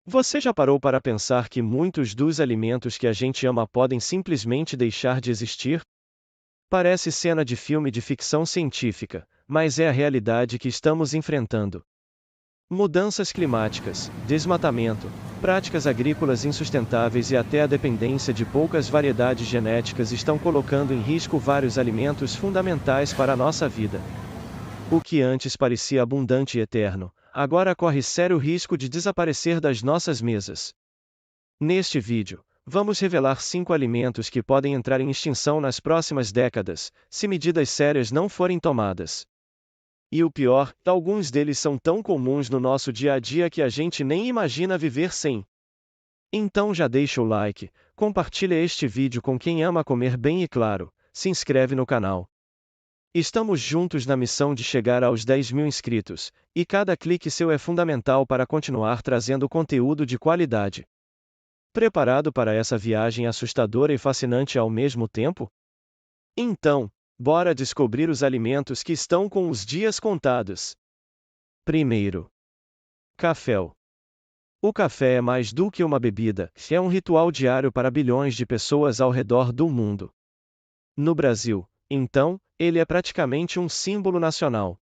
Você já parou para pensar que muitos dos alimentos que a gente ama podem simplesmente deixar de existir? Parece cena de filme de ficção científica, mas é a realidade que estamos enfrentando. Mudanças climáticas, desmatamento, práticas agrícolas insustentáveis e até a dependência de poucas variedades genéticas estão colocando em risco vários alimentos fundamentais para a nossa vida. O que antes parecia abundante e eterno, agora corre sério risco de desaparecer das nossas mesas. Neste vídeo, vamos revelar 5 alimentos que podem entrar em extinção nas próximas décadas, se medidas sérias não forem tomadas. E o pior, alguns deles são tão comuns no nosso dia a dia que a gente nem imagina viver sem. Então já deixa o like, compartilha este vídeo com quem ama comer bem e claro, se inscreve no canal. Estamos juntos na missão de chegar aos 10.000 inscritos, e cada clique seu é fundamental para continuar trazendo conteúdo de qualidade. Preparado para essa viagem assustadora e fascinante ao mesmo tempo? Então, bora descobrir os alimentos que estão com os dias contados. Primeiro, café. O café é mais do que uma bebida, é um ritual diário para bilhões de pessoas ao redor do mundo. No Brasil, então, ele é praticamente um símbolo nacional.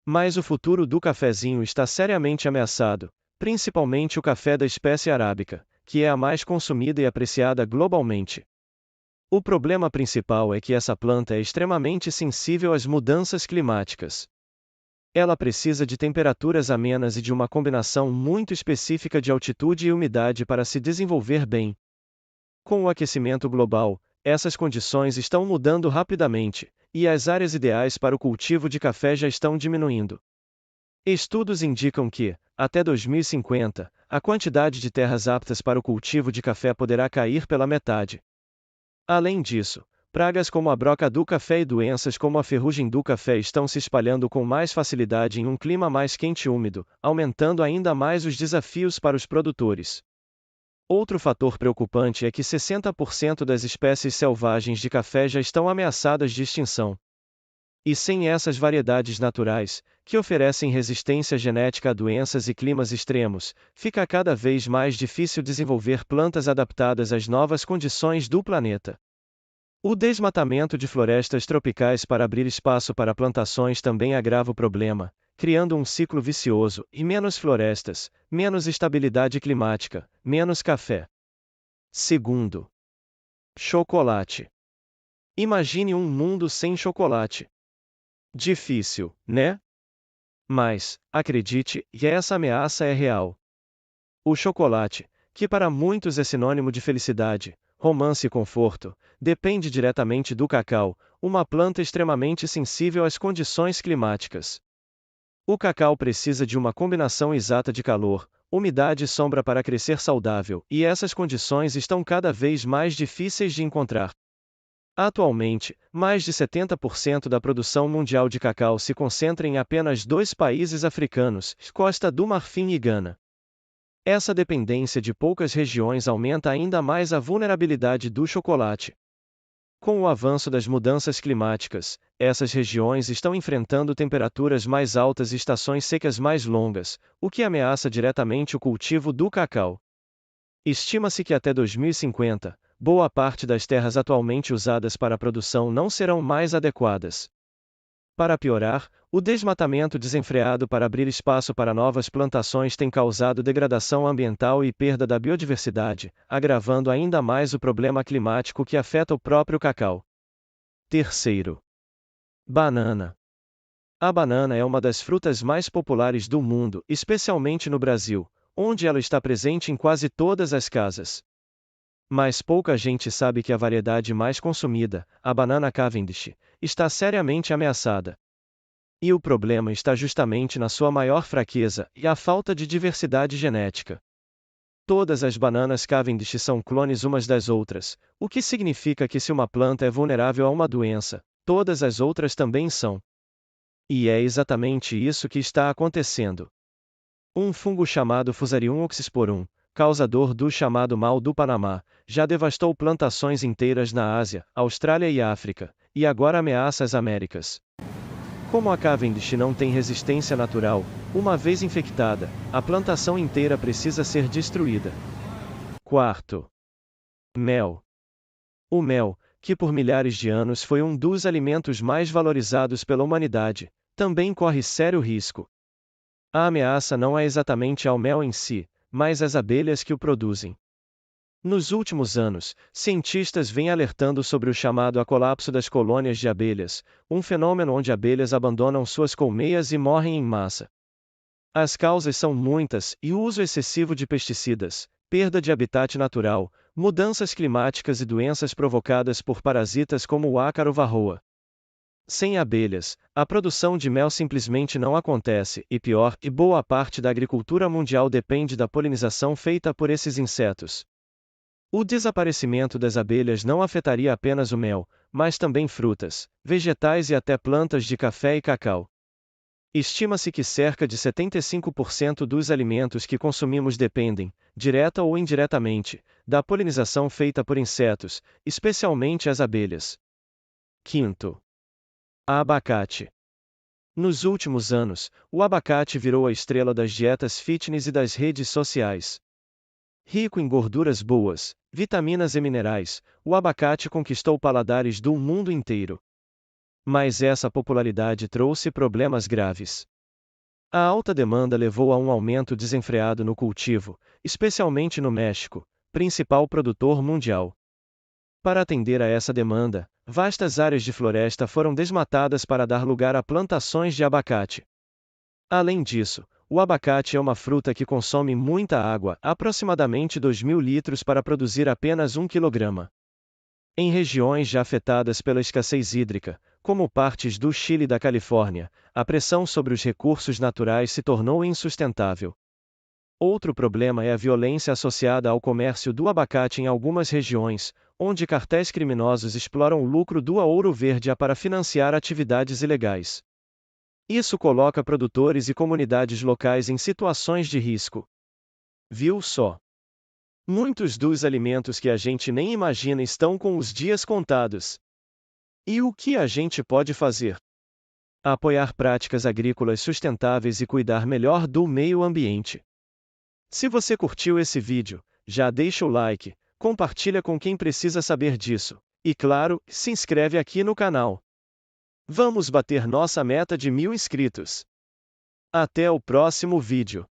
Mas o futuro do cafezinho está seriamente ameaçado, principalmente o café da espécie arábica, que é a mais consumida e apreciada globalmente. O problema principal é que essa planta é extremamente sensível às mudanças climáticas. Ela precisa de temperaturas amenas e de uma combinação muito específica de altitude e umidade para se desenvolver bem. Com o aquecimento global, essas condições estão mudando rapidamente, e as áreas ideais para o cultivo de café já estão diminuindo. Estudos indicam que, até 2050, a quantidade de terras aptas para o cultivo de café poderá cair pela metade. Além disso, pragas como a broca do café e doenças como a ferrugem do café estão se espalhando com mais facilidade em um clima mais quente e úmido, aumentando ainda mais os desafios para os produtores. Outro fator preocupante é que 60% das espécies selvagens de café já estão ameaçadas de extinção. E sem essas variedades naturais, que oferecem resistência genética a doenças e climas extremos, fica cada vez mais difícil desenvolver plantas adaptadas às novas condições do planeta. O desmatamento de florestas tropicais para abrir espaço para plantações também agrava o problema, criando um ciclo vicioso, e menos florestas, menos estabilidade climática, menos café. Segundo, chocolate. Imagine um mundo sem chocolate. Difícil, né? Mas, acredite, essa ameaça é real. O chocolate, que para muitos é sinônimo de felicidade, romance e conforto, depende diretamente do cacau, uma planta extremamente sensível às condições climáticas. O cacau precisa de uma combinação exata de calor, umidade e sombra para crescer saudável, e essas condições estão cada vez mais difíceis de encontrar. Atualmente, mais de 70% da produção mundial de cacau se concentra em apenas 2 países africanos, Costa do Marfim e Gana. Essa dependência de poucas regiões aumenta ainda mais a vulnerabilidade do chocolate. Com o avanço das mudanças climáticas, essas regiões estão enfrentando temperaturas mais altas e estações secas mais longas, o que ameaça diretamente o cultivo do cacau. Estima-se que até 2050, boa parte das terras atualmente usadas para a produção não serão mais adequadas. Para piorar, o desmatamento desenfreado para abrir espaço para novas plantações tem causado degradação ambiental e perda da biodiversidade, agravando ainda mais o problema climático que afeta o próprio cacau. Terceiro, banana. A banana é uma das frutas mais populares do mundo, especialmente no Brasil, onde ela está presente em quase todas as casas. Mas pouca gente sabe que a variedade mais consumida, a banana Cavendish, está seriamente ameaçada. E o problema está justamente na sua maior fraqueza, e a falta de diversidade genética. Todas as bananas Cavendish são clones umas das outras, o que significa que se uma planta é vulnerável a uma doença, todas as outras também são. E é exatamente isso que está acontecendo. Um fungo chamado Fusarium oxysporum, causador do chamado mal do Panamá, já devastou plantações inteiras na Ásia, Austrália e África, e agora ameaça as Américas. Como a Cavendish não tem resistência natural, uma vez infectada, a plantação inteira precisa ser destruída. Quarto. Mel. O mel, que por milhares de anos foi um dos alimentos mais valorizados pela humanidade, também corre sério risco. A ameaça não é exatamente ao mel em si, mas às abelhas que o produzem. Nos últimos anos, cientistas vêm alertando sobre o chamado colapso das colônias de abelhas, um fenômeno onde abelhas abandonam suas colmeias e morrem em massa. As causas são muitas, e o uso excessivo de pesticidas, perda de habitat natural, mudanças climáticas e doenças provocadas por parasitas como o ácaro varroa. Sem abelhas, a produção de mel simplesmente não acontece, e pior, boa parte da agricultura mundial depende da polinização feita por esses insetos. O desaparecimento das abelhas não afetaria apenas o mel, mas também frutas, vegetais e até plantas de café e cacau. Estima-se que cerca de 75% dos alimentos que consumimos dependem, direta ou indiretamente, da polinização feita por insetos, especialmente as abelhas. Quinto. Abacate. Nos últimos anos, o abacate virou a estrela das dietas fitness e das redes sociais. Rico em gorduras boas, vitaminas e minerais, o abacate conquistou paladares do mundo inteiro. Mas essa popularidade trouxe problemas graves. A alta demanda levou a um aumento desenfreado no cultivo, especialmente no México, principal produtor mundial. Para atender a essa demanda, vastas áreas de floresta foram desmatadas para dar lugar a plantações de abacate. Além disso, o abacate é uma fruta que consome muita água, aproximadamente 2.000 litros para produzir apenas 1 kg. Em regiões já afetadas pela escassez hídrica, como partes do Chile e da Califórnia, a pressão sobre os recursos naturais se tornou insustentável. Outro problema é a violência associada ao comércio do abacate em algumas regiões, onde cartéis criminosos exploram o lucro do ouro verde para financiar atividades ilegais. Isso coloca produtores e comunidades locais em situações de risco. Viu só? Muitos dos alimentos que a gente nem imagina estão com os dias contados. E o que a gente pode fazer? Apoiar práticas agrícolas sustentáveis e cuidar melhor do meio ambiente. Se você curtiu esse vídeo, já deixa o like, compartilha com quem precisa saber disso, e claro, se inscreve aqui no canal. Vamos bater nossa meta de 1000 inscritos. Até o próximo vídeo.